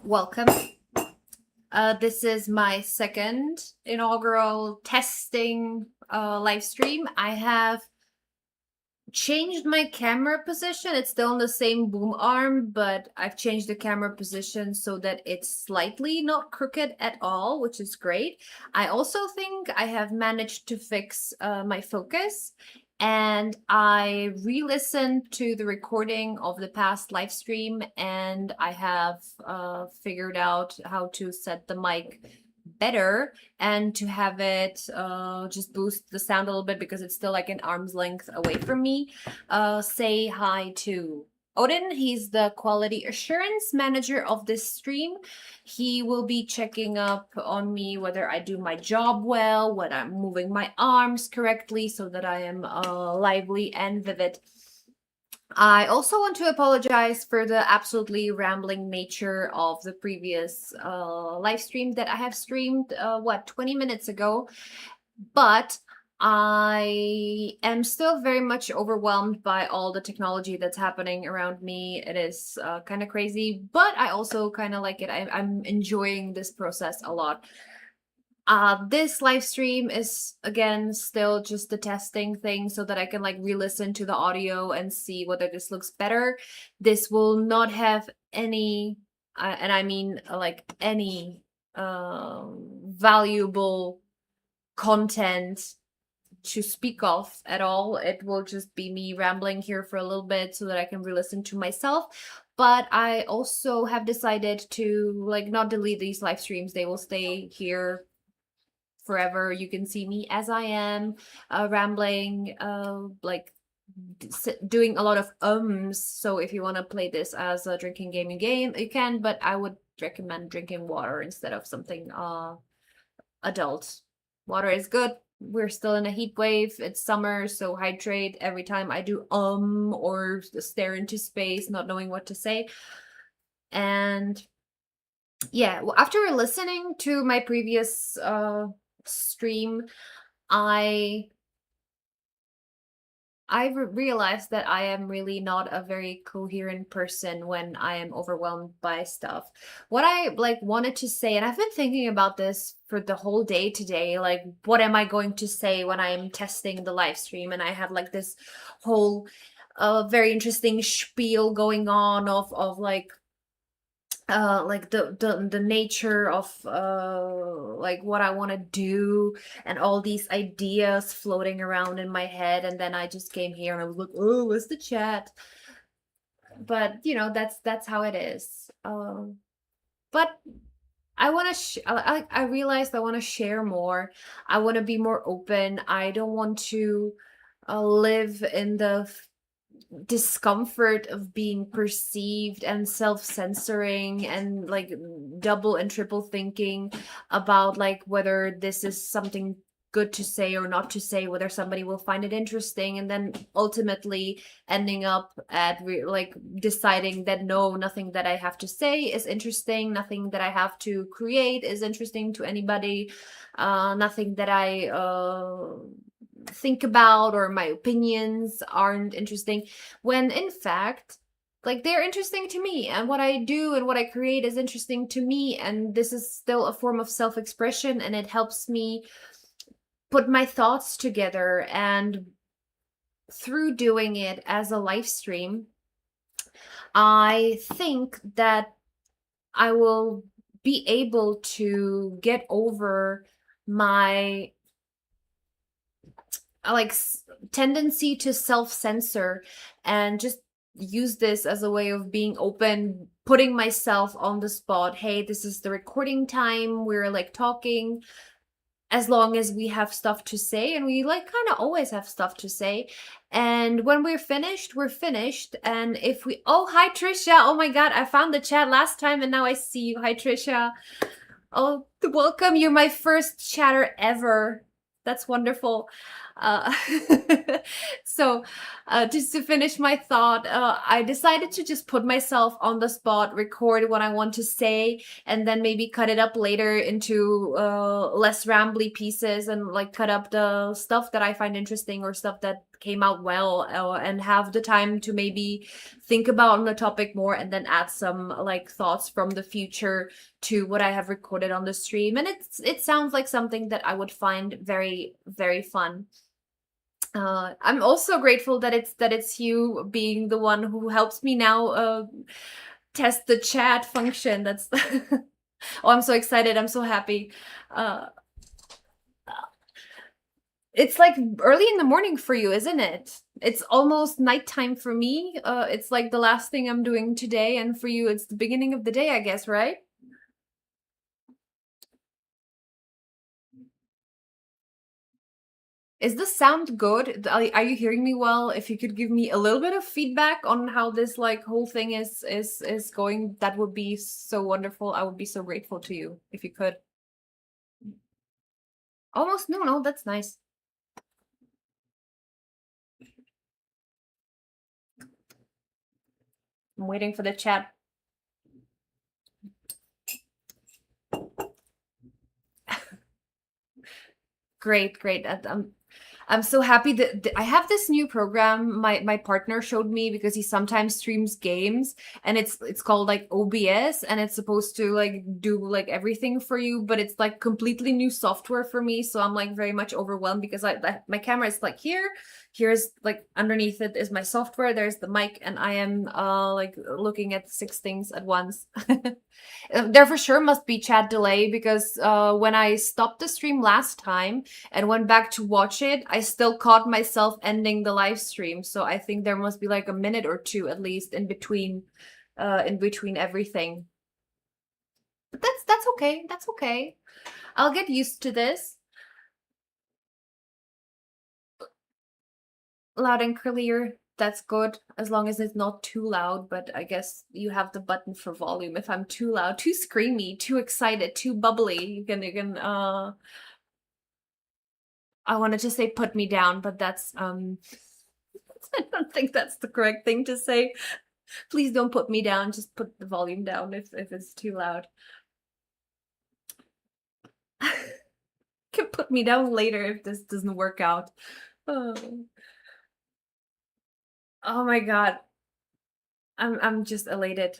Welcome. This is my second inaugural testing live stream. I have changed my camera position. It's still on the same boom arm, but I've changed the camera position so that it's slightly not crooked at all, which is great. I also think I have managed to fix my focus, and I re-listened to the recording of the past live stream, and I have figured out how to set the mic better and to have it just boost the sound a little bit because it's still like an arm's length away from me. Say hi to Odin. He's the quality assurance manager of this stream. He will be checking up on me whether I do my job well, whether I'm moving my arms correctly so that I am lively and vivid. I also want to apologize for the absolutely rambling nature of the previous live stream that I have streamed, 20 minutes ago. But I am still very much overwhelmed by all the technology that's happening around me. It is kind of crazy, but I also kind of like it. I'm enjoying this process a lot. This live stream is again still just the testing thing so that I can like re-listen to the audio and see whether this looks better. This will not have any, and I mean like any valuable content to speak of at all. It will just be me rambling here for a little bit so that I can re-listen to myself. But I also have decided to like not delete these live streams. They will stay here forever. You can see me as I am, rambling, like doing a lot of ums. So if you want to play this as a drinking gaming game, you can, but I would recommend drinking water instead of something adult. Water is good. We're still in a heat wave. It's summer, so hydrate. Every time I do or stare into space, not knowing what to say. And yeah, well, after listening to my previous stream, I realized that I am really not a very coherent person when I am overwhelmed by stuff. What I like wanted to say, and I've been thinking about this for the whole day today, like what am I going to say when I am testing the live stream? And I have like this whole very interesting spiel going on of like the nature of like what I want to do and all these ideas floating around in my head, and then I just came here and I was like, oh, what's the chat? But you know, that's how it is. But I want to I realized I want to share more. I want to be more open. I don't want to live in the discomfort of being perceived and self-censoring and like double and triple thinking about like whether this is something good to say or not to say, whether somebody will find it interesting, and then ultimately ending up at like deciding that no, nothing that I have to say is interesting, nothing that I have to create is interesting to anybody, nothing that I think about or my opinions aren't interesting, when in fact like they're interesting to me, and what I do and what I create is interesting to me, and this is still a form of self-expression, and it helps me put my thoughts together. And through doing it as a live stream, I think that I will be able to get over my like tendency to self-censor and just use this as a way of being open, putting myself on the spot. Hey, this is the recording time. We're like talking as long as we have stuff to say, and we like kind of always have stuff to say. And when we're finished, we're finished. And if we, oh, hi Trisha. Oh my God, I found the chat last time and now I see you. Hi Trisha. Oh, welcome. You're my first chatter ever. That's wonderful. Uh, so, just to finish my thought, I decided to just put myself on the spot, record what I want to say, and then maybe cut it up later into less rambly pieces, and like cut up the stuff that I find interesting or stuff that came out well, and have the time to maybe think about on the topic more, and then add some like thoughts from the future to what I have recorded on the stream. And it sounds like something that I would find very, very fun. I'm also grateful that it's you being the one who helps me now test the chat function. That's oh, I'm so excited. I'm so happy. Uh, it's like early in the morning for you, isn't it? It's almost nighttime for me. It's like the last thing I'm doing today, and for you, it's the beginning of the day, I guess, right? Is the sound good? Are you hearing me well? If you could give me a little bit of feedback on how this like whole thing is going, that would be so wonderful. I would be so grateful to you if you could. Almost no, no, that's nice. I'm waiting for the chat. Great, great. I'm so happy that I have this new program my partner showed me because he sometimes streams games, and it's called like OBS, and it's supposed to like do like everything for you, but it's like completely new software for me, so I'm like very much overwhelmed because my camera is like here's like underneath it is my software, there's the mic, and I am like looking at 6 things at once. There for sure must be chat delay because when I stopped the stream last time and went back to watch it, I still caught myself ending the live stream. So I think there must be like a minute or two at least in between everything. But that's okay. That's okay. I'll get used to this. Loud and clear. That's good as long as it's not too loud, but I guess you have the button for volume. If I'm too loud, too screamy, too excited, too bubbly, you can I wanted to say put me down, but that's I don't think that's the correct thing to say. Please don't put me down, just put the volume down if it's too loud. Can put me down later if this doesn't work out. Oh, oh my god. I'm just elated.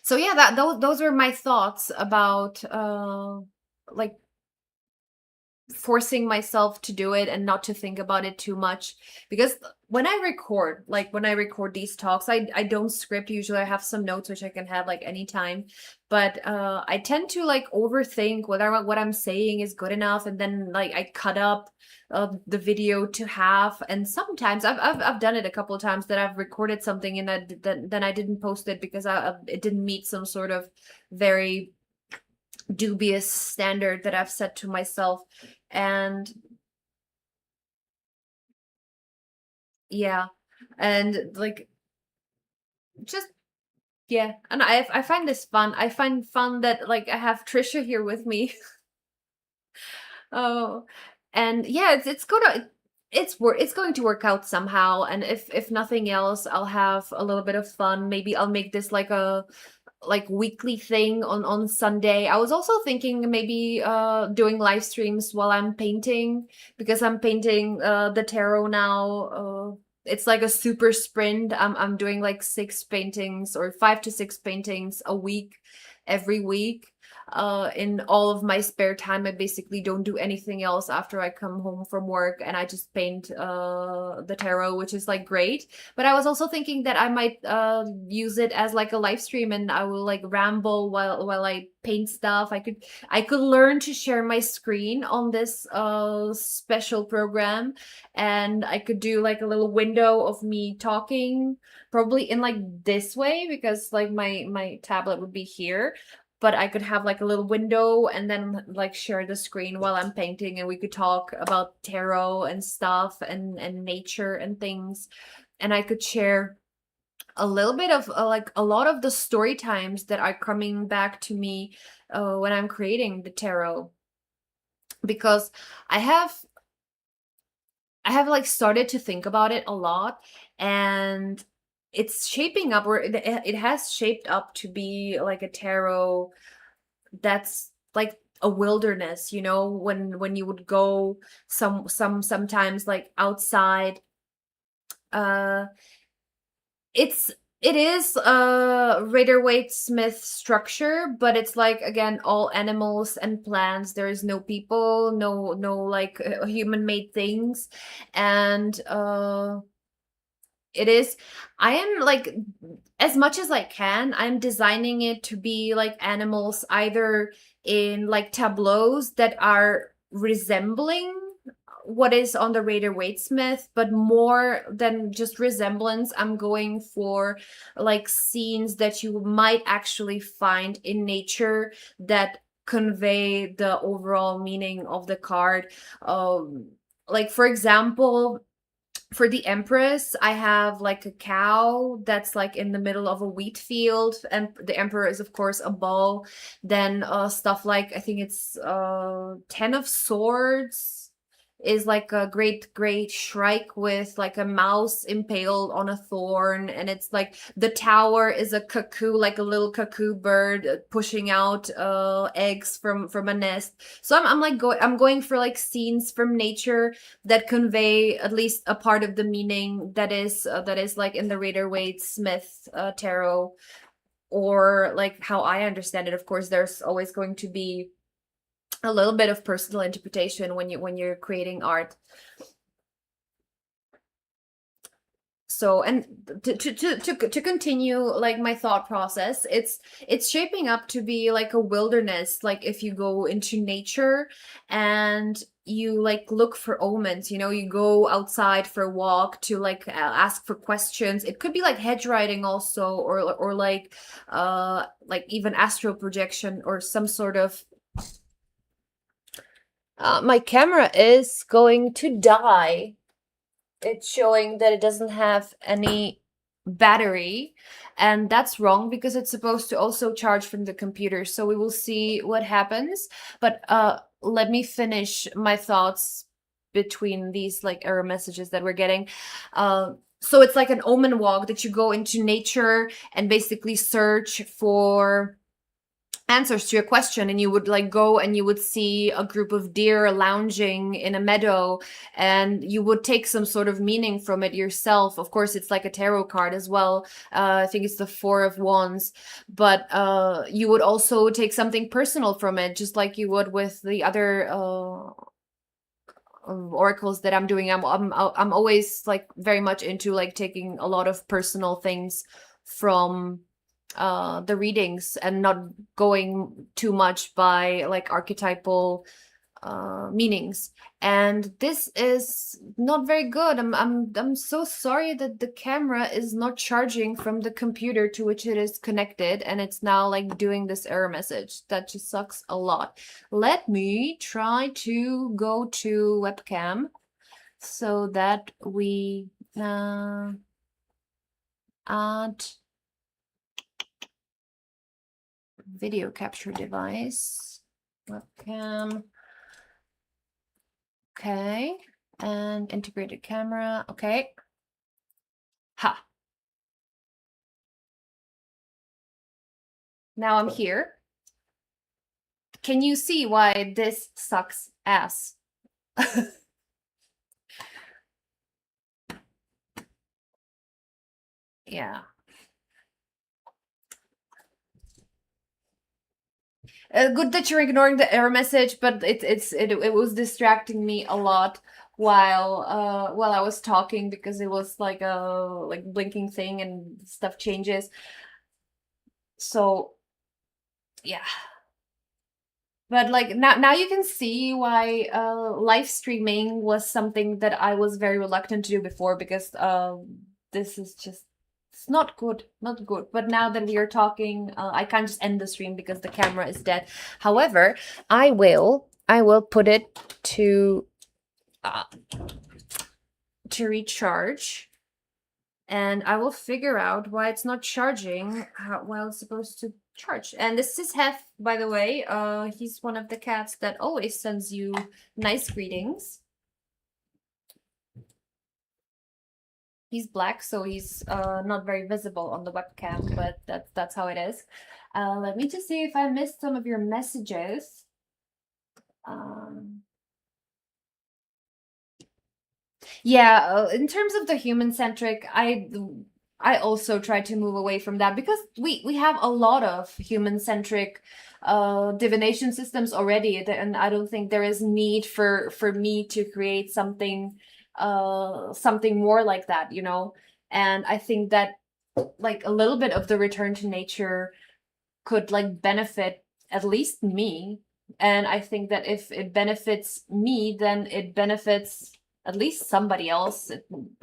So yeah, those are my thoughts about like forcing myself to do it and not to think about it too much, because when I record these talks, I don't script. Usually I have some notes which I can have like anytime, but I tend to like overthink whether what I'm saying is good enough, and then like I cut up the video to half, and sometimes I've done it a couple of times that I've recorded something and then I didn't post it because it didn't meet some sort of very dubious standard that I've set to myself. And yeah, and like just yeah, and I find this fun. I find fun that like I have Trisha here with me. Oh, and yeah, it's gonna it's going to work out somehow. And if nothing else, I'll have a little bit of fun. Maybe I'll make this like a like weekly thing on Sunday. I was also thinking maybe doing live streams while I'm painting, because I'm painting the tarot now. It's like a super sprint. I'm doing like 6 paintings or 5 to 6 paintings a week every week. In all of my spare time, I basically don't do anything else after I come home from work, and I just paint the tarot, which is like great. But I was also thinking that I might use it as like a live stream, and I will like ramble while I paint stuff. I could learn to share my screen on this special program, and I could do like a little window of me talking, probably in like this way, because like my tablet would be here, but I could have like a little window and then like share the screen while I'm painting, and we could talk about tarot and stuff and nature and things. And I could share a little bit of like a lot of the story times that are coming back to me when I'm creating the tarot. because I have like started to think about it a lot, and it's shaping up, or it has shaped up to be like a tarot that's like a wilderness, you know, when you would go sometimes like outside. uh it's it is a Rider-Waite-Smith structure, but it's like, again, all animals and plants. There is no people, no like human made things. And it is, I am like, as much as I can, I'm designing it to be like animals, either in like tableaus that are resembling what is on the Rider-Waite-Smith, but more than just resemblance, I'm going for like scenes that you might actually find in nature that convey the overall meaning of the card. Like, for example, for the Empress, I have like a cow that's like in the middle of a wheat field, and the Emperor is of course a bull. Then stuff like, I think it's 10 of Swords is like a great shrike with like a mouse impaled on a thorn, and it's like the tower is a cuckoo, like a little cuckoo bird pushing out eggs from a nest. So I'm going for like scenes from nature that convey at least a part of the meaning that is like in the Rider-Waite-Smith tarot, or like how I understand it. Of course, there's always going to be a little bit of personal interpretation when you're creating art. So, and to continue like my thought process, it's shaping up to be like a wilderness. Like, if you go into nature and you like look for omens, you know, you go outside for a walk to like ask for questions. It could be like hedge riding also, or like even astral projection, or some sort of my camera is going to die. It's showing that it doesn't have any battery, and that's wrong because it's supposed to also charge from the computer. So we will see what happens. But let me finish my thoughts between these like error messages that we're getting. So it's like an omen walk that you go into nature and basically search for answers to your question, and you would like go and you would see a group of deer lounging in a meadow, and you would take some sort of meaning from it yourself. Of course, it's like a tarot card as well. I think it's the Four of Wands, but you would also take something personal from it, just like you would with the other oracles that I'm doing. I'm always like very much into like taking a lot of personal things from the readings, and not going too much by like archetypal meanings. And this is not very good. I'm so sorry that the camera is not charging from the computer to which it is connected, and it's now like doing this error message. That just sucks a lot. Let me try to go to webcam so that we add video capture device, webcam. Okay, and integrated camera. Okay. Ha. Now I'm here. Can you see why this sucks ass? Yeah. Good that you're ignoring the error message, but it was distracting me a lot while I was talking, because it was like a like blinking thing and stuff changes. So yeah. But like now you can see why live streaming was something that I was very reluctant to do before, because this is just, it's not good, not good. But now that we are talking, I can't just end the stream because the camera is dead. However, I will put it to recharge, and I will figure out why it's not charging while it's supposed to charge. And this is Hef, by the way. He's one of the cats that always sends you nice greetings. He's black, so he's not very visible on the webcam, but that's how it is. Let me just see if I missed some of your messages. Yeah, in terms of the human-centric, I also try to move away from that because we have a lot of human-centric divination systems already, and I don't think there is need for me to create something something more like that, you know. And I think that like a little bit of the return to nature could like benefit at least me. And I think that if it benefits me, then it benefits at least somebody else,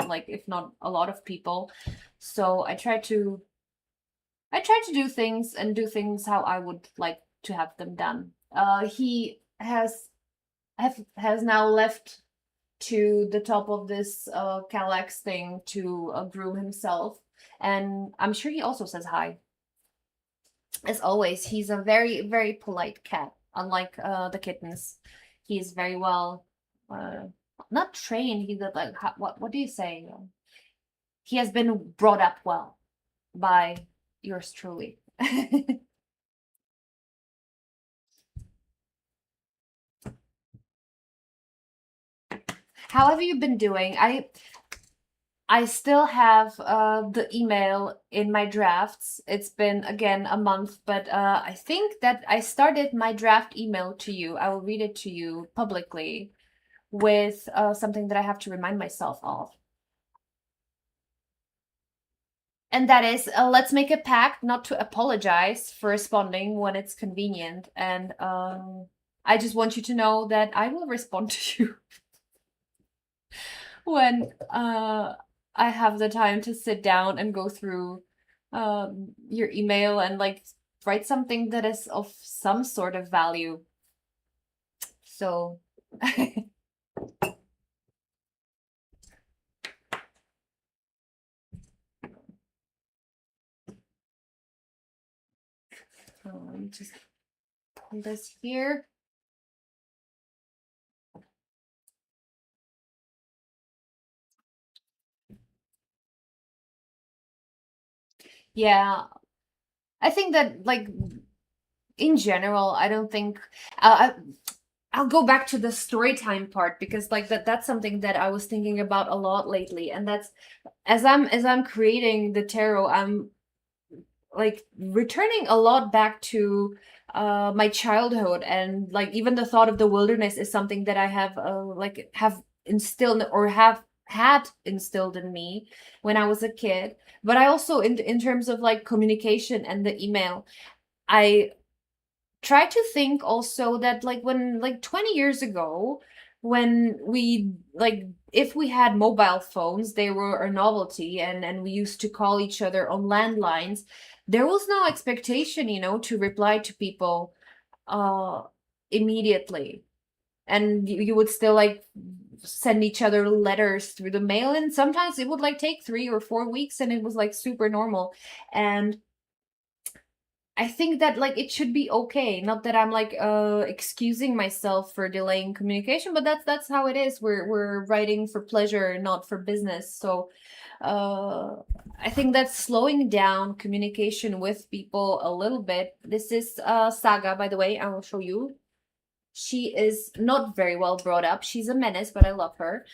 like if not a lot of people. So I try to do things and do things how I would like to have them done. He has now left to the top of this Kallax thing to groom himself, and I'm sure he also says hi. As always, he's a very, very polite cat, unlike the kittens. He's very well, not trained. He's like, what do you say? He has been brought up well by yours truly. How have you been doing? I still have the email in my drafts. It's been again a month, but I think that I started my draft email to you. I will read it to you publicly with something that I have to remind myself of. And that is, let's make a pact not to apologize for responding when it's convenient. And I just want you to know that I will respond to you when I have the time to sit down and go through your email and like write something that is of some sort of value. So let me just pull this here. Yeah, I think that like in general, I don't think I'll go back to the story time part because like that's something that I was thinking about a lot lately, and that's as I'm creating the tarot, I'm like returning a lot back to my childhood, and like even the thought of the wilderness is something that I have instilled or have had instilled in me when I was a kid. But I also in terms of like communication and the email, I try to think also that like when like 20 years ago, when we like if we had mobile phones, they were a novelty, and we used to call each other on landlines. There was no expectation, you know, to reply to people uh immediately, and you would still like send each other letters through the mail, and sometimes it would like take 3 or 4 weeks, and it was like super normal. And I think that like it should be okay. Not that I'm like excusing myself for delaying communication, but that's how it is. We're writing for pleasure, not for business. So I think that's slowing down communication with people a little bit. This is Saga, by the way. I will show you. She is not very well brought up. She's a menace, but I love her.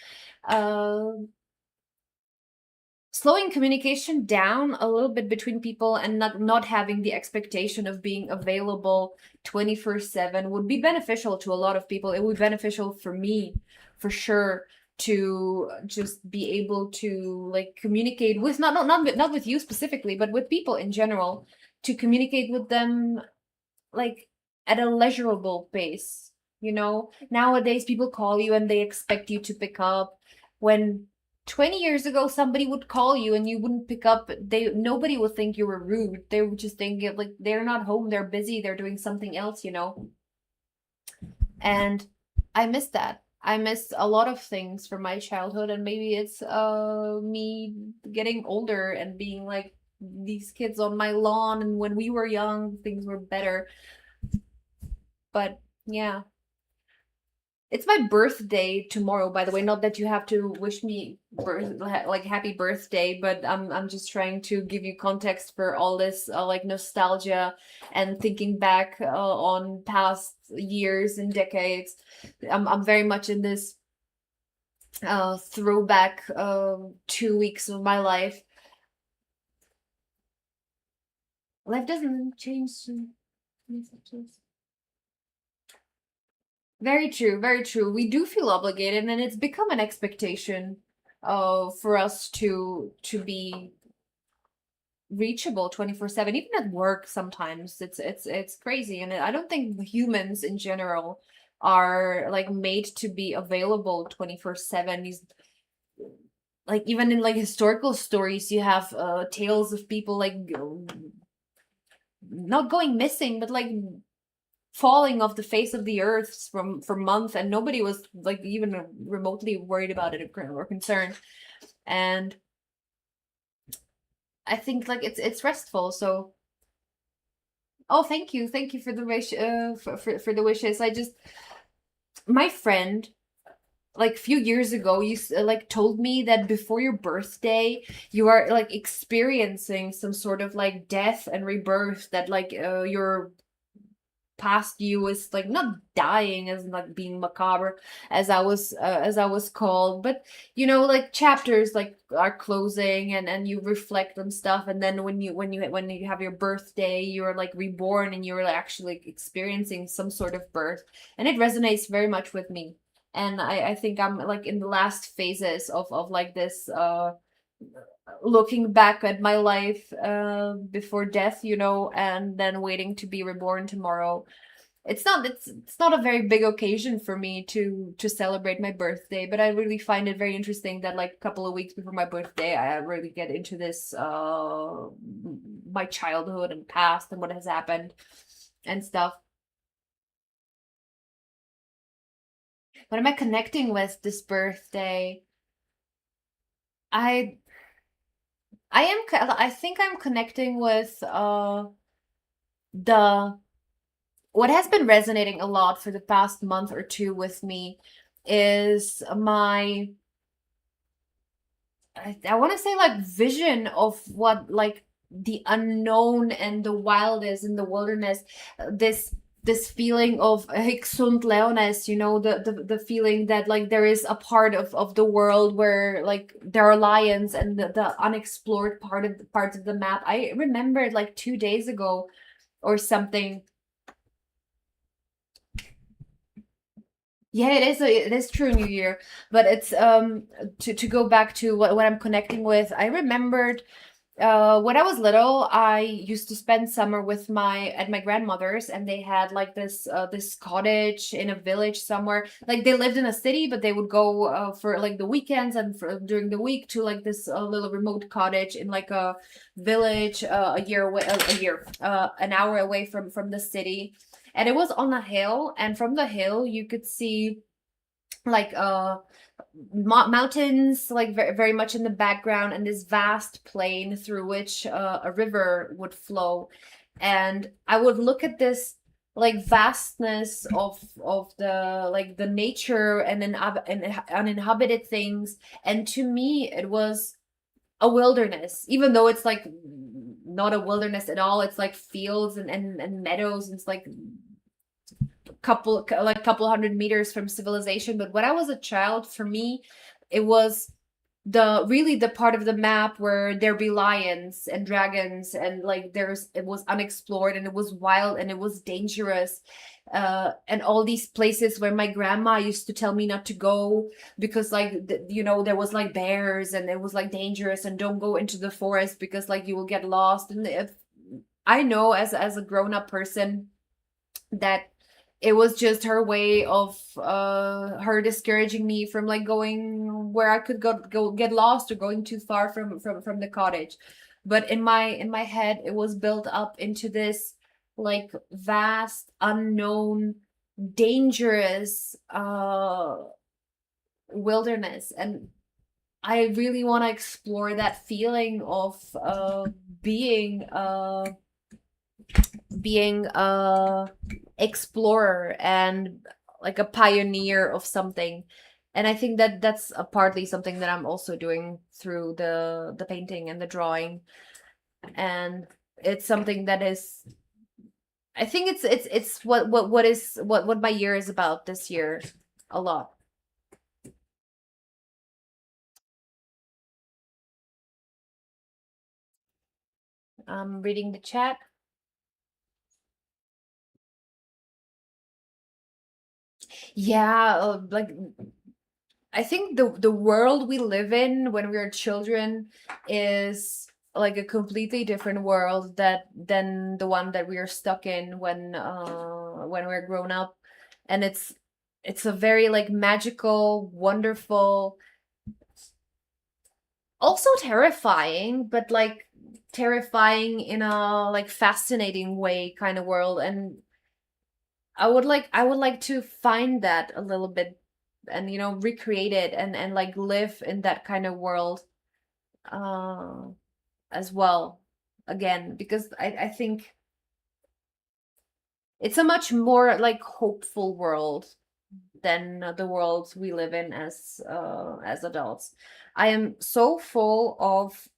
Slowing communication down a little bit between people and not having the expectation of being available 24/7 would be beneficial to a lot of people. It would be beneficial for me, for sure, to just be able to like communicate with not with you specifically, but with people in general, to communicate with them like at a leisurable pace. You know, nowadays people call you and they expect you to pick up. When 20 years ago somebody would call you and you wouldn't pick up, nobody would think you were rude. They would just think like they're not home, they're busy, they're doing something else, you know. And I miss that. I miss a lot of things from my childhood, and maybe it's me getting older and being like these kids on my lawn, and when we were young, things were better. But yeah. It's my birthday tomorrow, by the way. Not that you have to wish me like happy birthday, but I'm just trying to give you context for all this like nostalgia and thinking back on past years and decades. I'm very much in this throwback 2 weeks of my life. Life doesn't change. Very true, very true. We do feel obligated, and it's become an expectation for us to be reachable 24/7, even at work sometimes. It's crazy. And I don't think humans in general are like made to be available 24/7. These like even in like historical stories you have tales of people like not going missing, but like falling off the face of the earth from for months, and nobody was like even remotely worried about it or concerned. And I think like it's restful. So oh, thank you for the wish, for the wishes. I just my friend like a few years ago you like told me that before your birthday you are like experiencing some sort of like death and rebirth, that like your past you is like not dying as in, like being macabre as I was called, but you know, like chapters like are closing, and you reflect on stuff, and then when you have your birthday you're like reborn, and you're like actually experiencing some sort of birth. And it resonates very much with me, and I think I'm like in the last phases of like this looking back at my life before death, you know, and then waiting to be reborn tomorrow. It's not a very big occasion for me to celebrate my birthday, but I really find it very interesting that like a couple of weeks before my birthday I really get into this my childhood and past and what has happened and stuff. What am I connecting with this birthday? I I think I'm connecting with the what has been resonating a lot for the past month or two with me is my I want to say like vision of what like the unknown and the wild is in the wilderness. This feeling of Hic sunt leones, you know, the feeling that like there is a part of the world where like there are lions, and the unexplored parts of the map. I remembered like 2 days ago or something. Yeah, it is true New Year, but it's to go back to what I'm connecting with. I remembered when I was little, I used to spend summer with my at my grandmother's, and they had like this cottage in a village somewhere. Like they lived in a city, but they would go for like the weekends and for during the week to like this little remote cottage in like a village a year away, a year an hour away from the city. And it was on a hill, and from the hill you could see like mountains like very much in the background, and this vast plain through which a river would flow. And I would look at this like vastness of the like the nature and uninhabited things, and to me it was a wilderness, even though it's like not a wilderness at all. It's like fields and meadows, and it's like couple hundred meters from civilization. But when I was a child, for me it was the really the part of the map where there be lions and dragons, and like it was unexplored, and it was wild, and it was dangerous, and all these places where my grandma used to tell me not to go because like you know, there was like bears, and it was like dangerous, and don't go into the forest because like you will get lost. And if I know as a grown-up person that it was just her way of her discouraging me from like going where I could go get lost, or going too far from the cottage. But in my head it was built up into this like vast, unknown, dangerous wilderness. And I really want to explore that feeling of being being a explorer and like a pioneer of something. And I think that that's a partly something that I'm also doing through the painting and the drawing. And it's something that is, I think it's what my year is about this year a lot. I'm reading the chat. Yeah, like I think the world we live in when we're children is like a completely different world that than the one that we are stuck in when we're grown up. And it's a very like magical, wonderful, also terrifying, but like terrifying in a like fascinating way kind of world. And I would like to find that a little bit and recreate it and like live in that kind of world uh as well again, because I think it's a much more like hopeful world than the world we live in as adults. I am so full of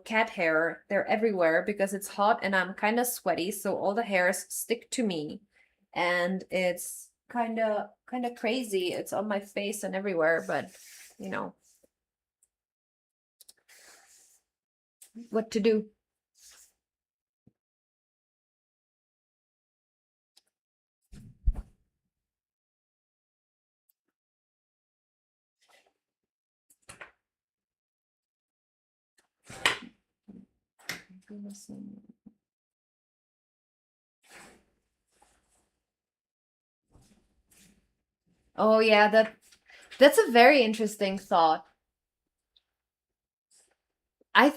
cat hair. They're everywhere because it's hot and I'm kind of sweaty, so all the hairs stick to me, and it's kind of crazy. It's on my face and everywhere, but you know what to do. Oh yeah, that's a very interesting thought. I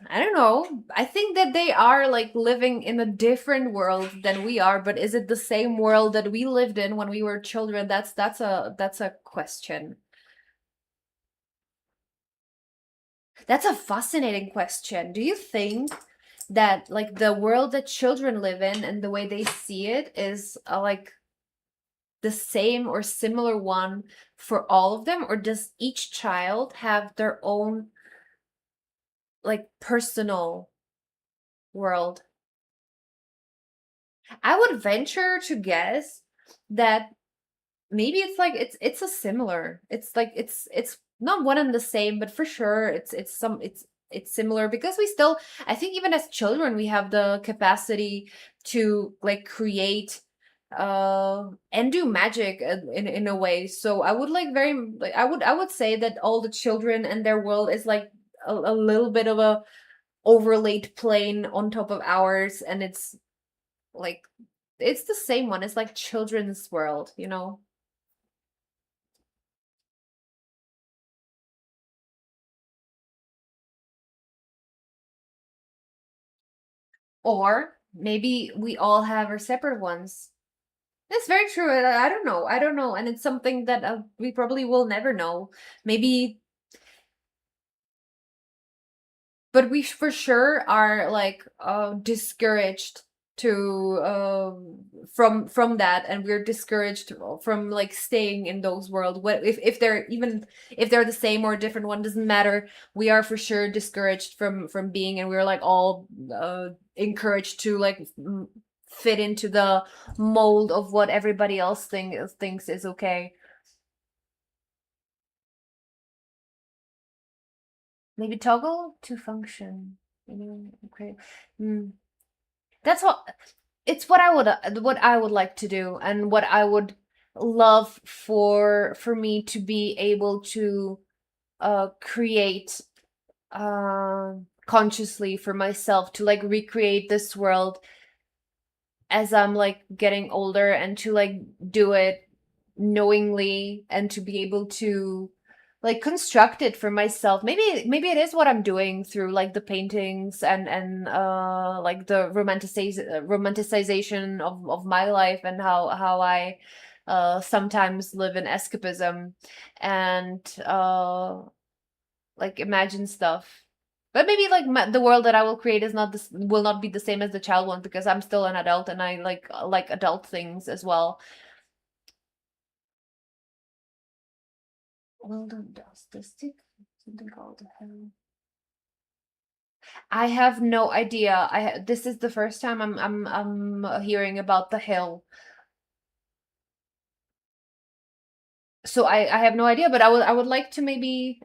I don't know. I think that they are like living in a different world than we are, but is it the same world that we lived in when we were children? That's a question. That's a fascinating question. Do you think that like the world that children live in and the way they see it is like the same or similar one for all of them, or does each child have their own like personal world? I would venture to guess that maybe it's like it's a similar. It's like it's not one and the same, but for sure it's similar because we still, I think even as children we have the capacity to like create and do magic in a way. So I would like very like I would say that all the children and their world is like a little bit of a overlaid plane on top of ours, and it's like it's the same one. It's like children's world. Or maybe we all have our separate ones. That's very true. I don't know. I don't know. And it's something that we probably will never know. Maybe, but we for sure are like discouraged to from that, and we're discouraged from like staying in those world. What if they're even if they're the same or a different one, doesn't matter. We are for sure discouraged from being, and we're like all encouraged to like fit into the mold of what everybody else thinks is okay. Maybe toggle to function. Okay. Mm. That's what it's what I would like to do, and what I would love for me to be able to create consciously for myself, to like recreate this world as I'm like getting older, and to like do it knowingly, and to be able to like construct it for myself. Maybe it is what I'm doing through like the paintings and like the romanticization of my life, and how I sometimes live in escapism, and like imagine stuff. But maybe like the world that I will create is not this will not be the same as the child one because I'm still an adult and I like adult things as well. Well done, dust the stick. Something called hell. I have no idea. This is the first time I'm hearing about the hill. So I have no idea, but I would like to maybe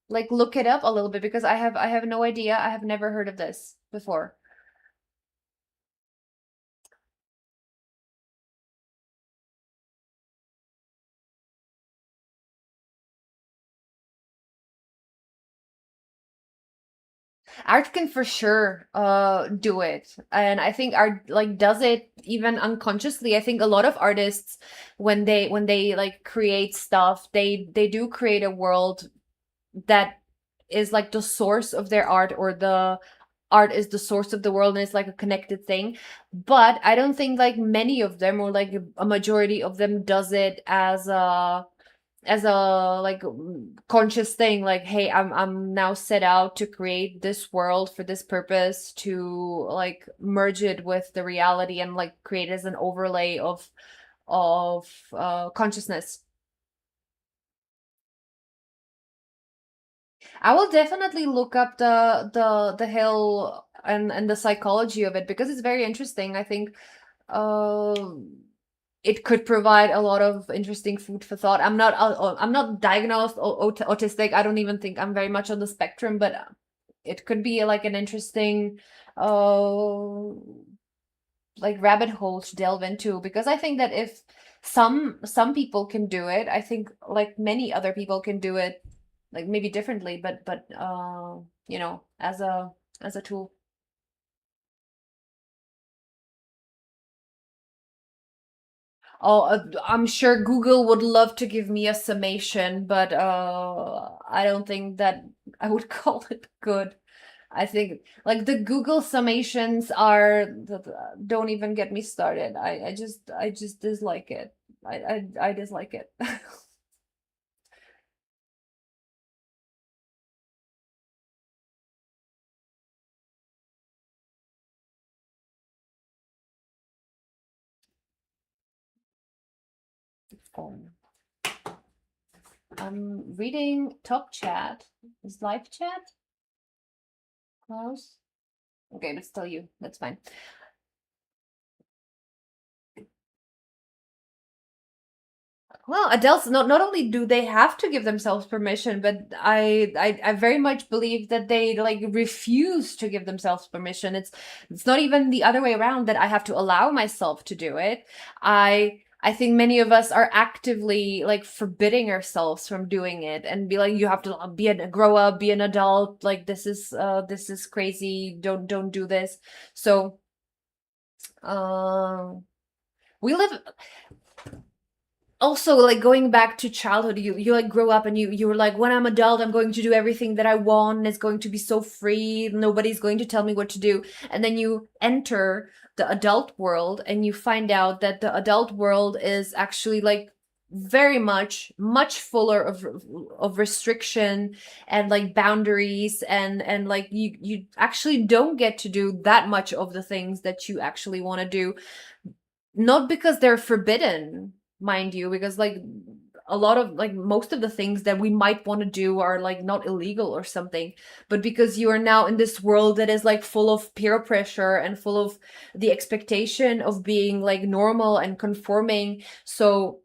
like look it up a little bit because I have no idea. I have never heard of this before. Art can for sure do it. And I think art like does it even unconsciously. I think a lot of artists when they like create stuff, they do create a world that is like the source of their art, or the art is the source of the world and it's like a connected thing. But I don't think like many of them, or like a majority of them, does it as a like conscious thing, like, hey, I'm now set out to create this world for this purpose, to like merge it with the reality and like create as an overlay of consciousness. I will definitely look up the hill and the psychology of it because it's very interesting. I think it could provide a lot of interesting food for thought. I'm not diagnosed autistic. I don't even think I'm very much on the spectrum, but it could be like an interesting uh like rabbit hole to delve into, because I think that if some people can do it, I think like many other people can do it, like maybe differently, but as a tool. Oh, I'm sure Google would love to give me a summation, but I don't think that I would call it good. I think like the Google summations are don't even get me started. I just dislike it. I dislike it. Um, I'm reading top chat. Is live chat close? Okay, but still you. That's fine. Well, adults not only do they have to give themselves permission, but I very much believe that they like refuse to give themselves permission. It's not even the other way around, that I have to allow myself to do it. I think many of us are actively like forbidding ourselves from doing it and be like, you have to grow up, be an adult, like this is crazy, don't do this. So um we live also, like, going back to childhood, you like grow up and you were like, when I'm adult, I'm going to do everything that I want, and it's going to be so free, nobody's going to tell me what to do. And then you enter the adult world and you find out that the adult world is actually like very much fuller of restriction and like boundaries, and like you actually don't get to do that much of the things that you actually want to do, not because they're forbidden, mind you, because like a lot of like most of the things that we might want to do are like not illegal or something, but because you are now in this world that is like full of peer pressure and full of the expectation of being like normal and conforming. So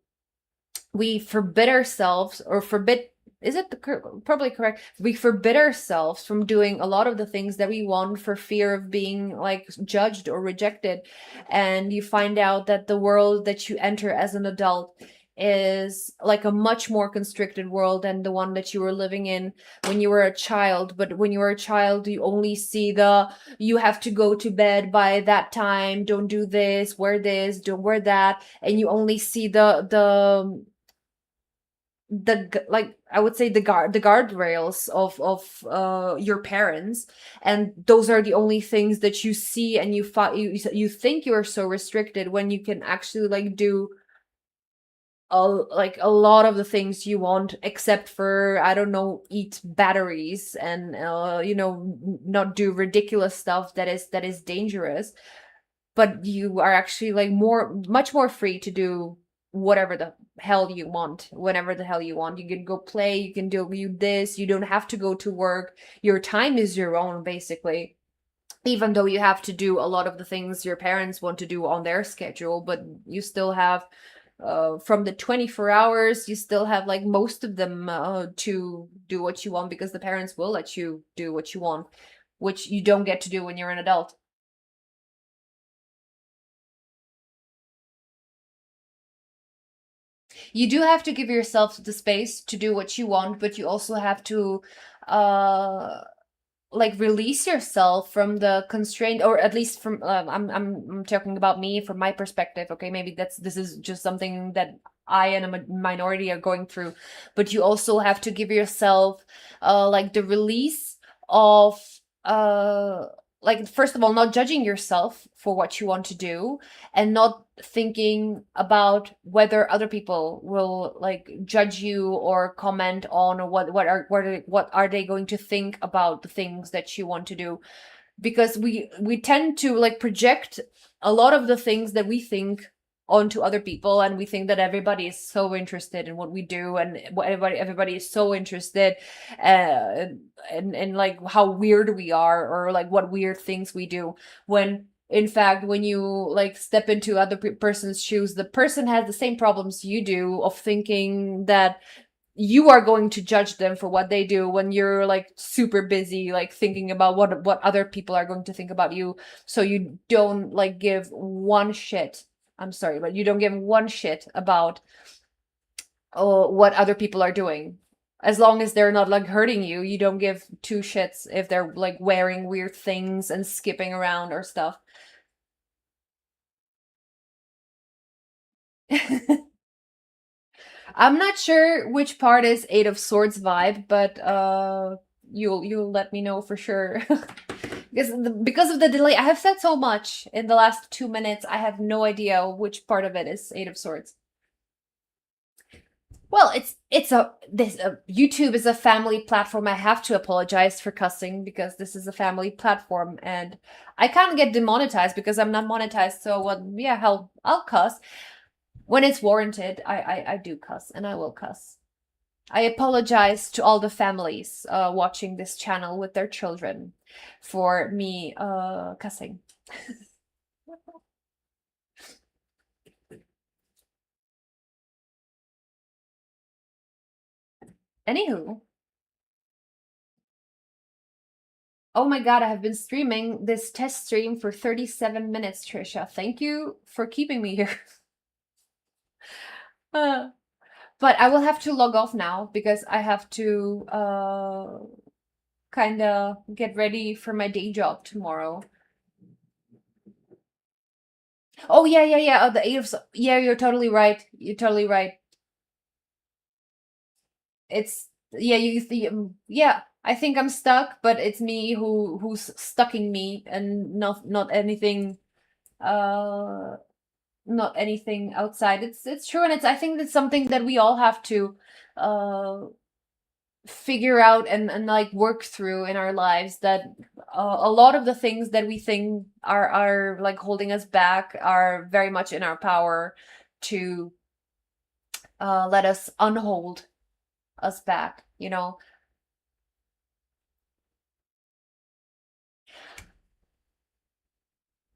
we forbid ourselves, or forbid, is it probably correct, we forbid ourselves from doing a lot of the things that we want for fear of being like judged or rejected. And you find out that the world that you enter as an adult is like a much more constricted world than the one that you were living in when you were a child. But when you were a child, you only see the, you have to go to bed by that time, don't do this, don't wear that, and you only see like I would say the guardrails of your parents, and those are the only things that you see, and you think you are so restricted when you can actually like do like a lot of the things you want, except for, I don't know, eat batteries and not do ridiculous stuff that is dangerous. But you are actually like much more free to do whatever the hell you want, whenever the hell you want. You can go play, you can do this, you don't have to go to work. Your time is your own, basically. Even though you have to do a lot of the things your parents want to do on their schedule, but you still have, from the 24 hours, you still have like most of them to do what you want, because the parents will let you do what you want, which you don't get to do when you're an adult. You do have to give yourself the space to do what you want, but you also have to uh like release yourself from the constraint, or at least from I'm talking about me from my perspective. Okay, maybe this is just something that I and a minority are going through, but you also have to give yourself like the release of uh like, first of all, not judging yourself for what you want to do, and not thinking about whether other people will like judge you or comment on, or what are they going to think about the things that you want to do. Because we tend to like project a lot of the things that we think onto other people, and we think that everybody is so interested in what we do, and what everybody is so interested in like how weird we are, or like what weird things we do, when in fact, when you like step into other person's shoes, the person has the same problems you do, of thinking that you are going to judge them for what they do, when you're like super busy like thinking about what other people are going to think about you. So you don't like give one shit, I'm sorry, but you don't give one shit about what other people are doing. As long as they're not like hurting you, you don't give two shits if they're like wearing weird things and skipping around or stuff. I'm not sure which part is Eight of Swords vibe, but you'll let me know for sure. Because of the delay, I have said so much in the last 2 minutes. I have no idea which part of it is Eight of Swords. Well, YouTube is a family platform. I have to apologize for cussing, because this is a family platform, and I can't get demonetized because I'm not monetized. So what? Yeah, I'll cuss when it's warranted. I do cuss, and I will cuss. I apologize to all the families watching this channel with their children for me cussing. Anywho, oh my god, I have been streaming this test stream for 37 minutes, Trisha. Thank you for keeping me here. But I will have to log off now, because I have to kind of get ready for my day job tomorrow. Oh yeah, yeah, yeah. Oh, the eight of yeah, you're totally right. You're totally right. It's yeah, yeah. I think I'm stuck, but it's me who's stucking me, and not anything uh not anything outside. It's true, and I think it's something that we all have to uh figure out and like work through in our lives, that a lot of the things that we think are like holding us back are very much in our power to let us unhold us back, you know.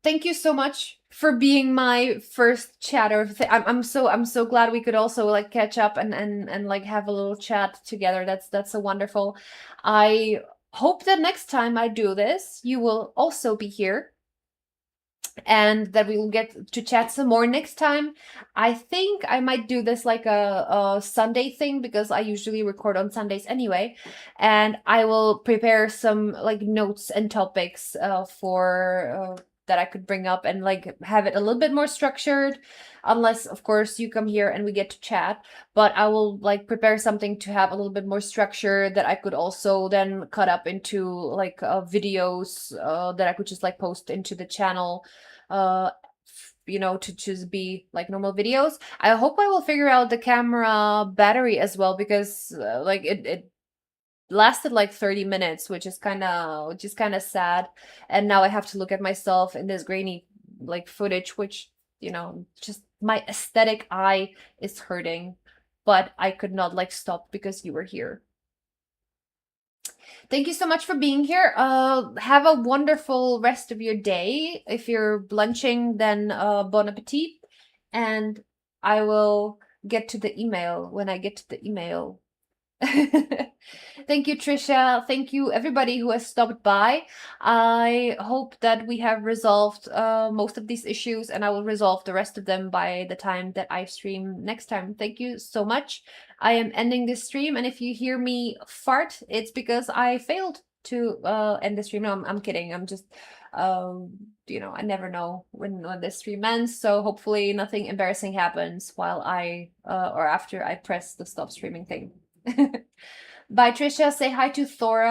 Thank you so much for being my first chatter. I'm so glad we could also like catch up and like have a little chat together. That's so wonderful. I hope that next time I do this, you will also be here, and that we will get to chat some more next time. I think I might do this like a Sunday thing, because I usually record on Sundays anyway, and I will prepare some like notes and topics for that I could bring up, and like have it a little bit more structured, unless of course you come here and we get to chat. But I will like prepare something to have a little bit more structure, that I could also then cut up into like videos that I could just like post into the channel to just be like normal videos. I hope I will figure out the camera battery as well, because like it lasted like 30 minutes, which is kind of sad. And now I have to look at myself in this grainy like footage, which just my aesthetic eye is hurting, but I could not like stop because you were here. Thank you so much for being here. Have a wonderful rest of your day. If you're lunching, then bon appetit. And I will get to the email when I get to the email. Thank you, Trisha. Thank you, everybody who has stopped by. I hope that we have resolved most of these issues, and I will resolve the rest of them by the time that I stream next time. Thank you so much. I am ending this stream, and if you hear me fart, it's because I failed to end the stream. No, I'm kidding. I'm just, I never know when this stream ends, so hopefully nothing embarrassing happens while or after I press the stop streaming thing. Bye, Trisha. Say hi to Thora.